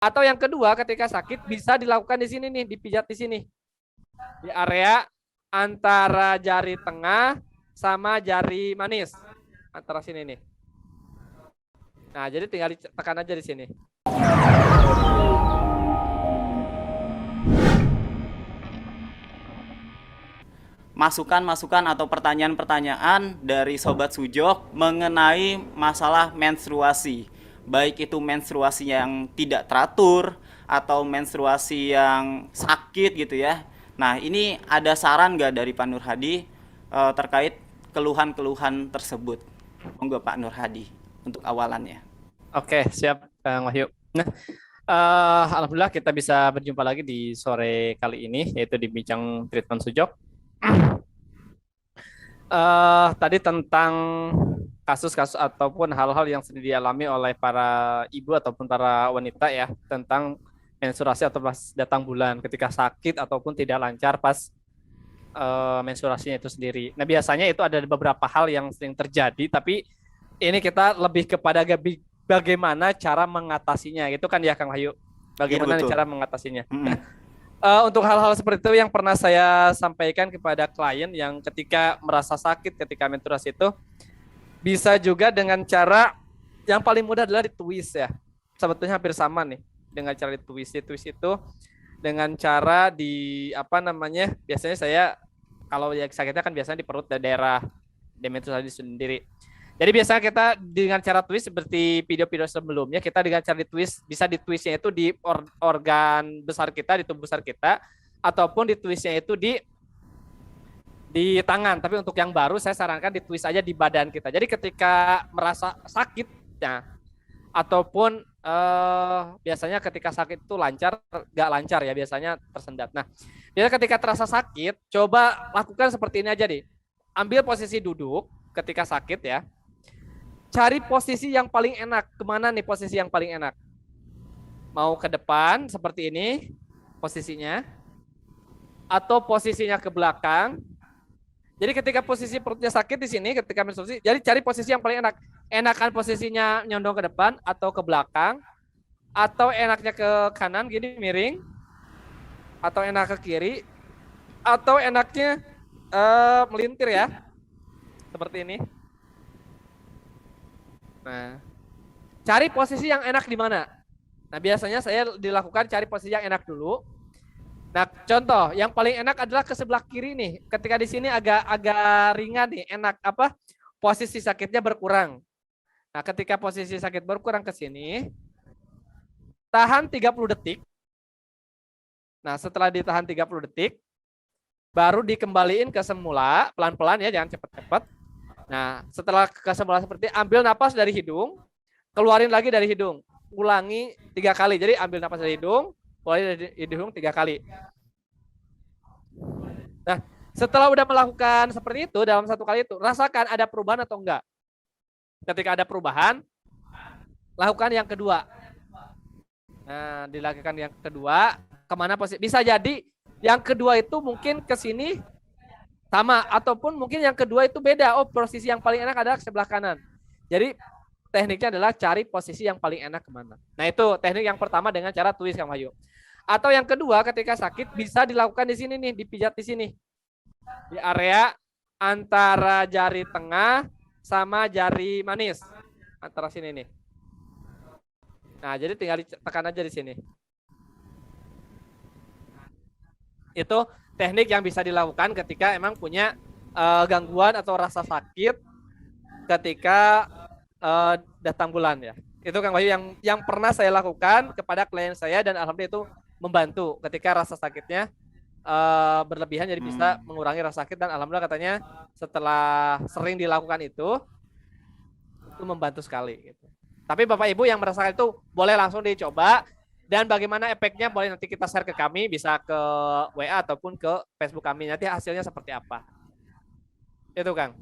Atau yang kedua, ketika sakit bisa dilakukan di sini nih, dipijat di sini. Di area antara jari tengah sama jari manis. Antara sini nih. Nah, jadi tinggal ditekan aja di sini. Masukan-masukan atau pertanyaan-pertanyaan dari Sobat Sujok mengenai masalah menstruasi. Baik itu menstruasi yang tidak teratur atau menstruasi yang sakit gitu ya. Nah, ini ada saran nggak dari Pak Nur Hadi terkait keluhan-keluhan tersebut? Monggo Pak Nur Hadi untuk awalannya. Oke, siap Kang Wahyu. Nah, alhamdulillah kita bisa berjumpa lagi di sore kali ini, yaitu di Bincang Treatment Sujok. Tadi tentang kasus-kasus ataupun hal-hal yang sering dialami oleh para ibu ataupun para wanita ya, tentang menstruasi atau pas datang bulan ketika sakit ataupun tidak lancar pas menstruasinya itu sendiri. Nah, biasanya itu ada beberapa hal yang sering terjadi, tapi ini kita lebih kepada bagaimana cara mengatasinya, gitu kan ya Kang Wahyu? Iya Bagaimana nih betul. cara mengatasinya? Mm-mm. Untuk hal-hal seperti itu yang pernah saya sampaikan kepada klien yang ketika merasa sakit ketika menstruasi itu bisa juga dengan cara yang paling mudah adalah ditwist ya. Sebetulnya hampir sama nih dengan cara ditwist. Ditwist itu dengan cara di apa namanya? Biasanya saya kalau yang sakitnya kan biasanya di perut dan daerah menstruasi sendiri. Jadi biasanya kita dengan cara twist seperti video-video sebelumnya, kita dengan cara ditwist, bisa ditwistnya itu di organ besar kita, di tubuh besar kita, ataupun ditwistnya itu di tangan. Tapi untuk yang baru saya sarankan ditwist aja di badan kita. Jadi ketika merasa sakit, ya, ataupun biasanya ketika sakit itu lancar, nggak lancar ya, biasanya tersendat. Nah, biasanya ketika terasa sakit, coba lakukan seperti ini aja deh. Ambil posisi duduk ketika sakit ya, cari posisi yang paling enak. Kemana nih posisi yang paling enak? Mau ke depan seperti ini posisinya, atau posisinya ke belakang. Jadi ketika posisi perutnya sakit di sini, ketika menstruasi, jadi cari posisi yang paling enak. Enakan posisinya nyondong ke depan atau ke belakang, atau enaknya ke kanan gini miring, atau enak ke kiri, atau enaknya melintir ya, seperti ini. Nah, cari posisi yang enak di mana? Nah, biasanya saya dilakukan cari posisi yang enak dulu. Nah, contoh yang paling enak adalah ke sebelah kiri nih. Ketika di sini agak ringan nih, enak apa? Posisi sakitnya berkurang. Nah, ketika posisi sakit berkurang ke sini, tahan 30 detik. Nah, setelah ditahan 30 detik, baru dikembaliin ke semula, pelan-pelan ya, jangan cepat-cepat. Nah, setelah ke semula seperti ambil napas dari hidung, keluarin lagi dari hidung. Ulangi 3 kali. Jadi ambil napas dari hidung, keluarin dari hidung 3 kali. Nah, setelah udah melakukan seperti itu dalam 1 kali itu, rasakan ada perubahan atau enggak. Ketika ada perubahan, lakukan yang kedua. Nah, dilakukan yang kedua, kemana posisi? Bisa jadi yang kedua itu mungkin ke sini sama, ataupun mungkin yang kedua itu beda. Oh, posisi yang paling enak adalah sebelah kanan. Jadi tekniknya adalah cari posisi yang paling enak kemana. Nah, itu teknik yang pertama dengan cara twist Kang Wahyu. Atau yang kedua ketika sakit bisa dilakukan di sini nih, dipijat di sini. Di area antara jari tengah sama jari manis. Antara sini nih. Nah, jadi tinggal ditekan aja di sini. Itu teknik yang bisa dilakukan ketika emang punya gangguan atau rasa sakit ketika datang bulan ya. Itu Kang Wahyu yang pernah saya lakukan kepada klien saya dan alhamdulillah itu membantu ketika rasa sakitnya berlebihan, jadi bisa mengurangi rasa sakit, dan alhamdulillah katanya setelah sering dilakukan itu membantu sekali gitu. Tapi Bapak Ibu yang merasakan itu boleh langsung dicoba, dan bagaimana efeknya boleh nanti kita share ke kami, bisa ke WA ataupun ke Facebook kami, nanti hasilnya seperti apa. Itu Kang.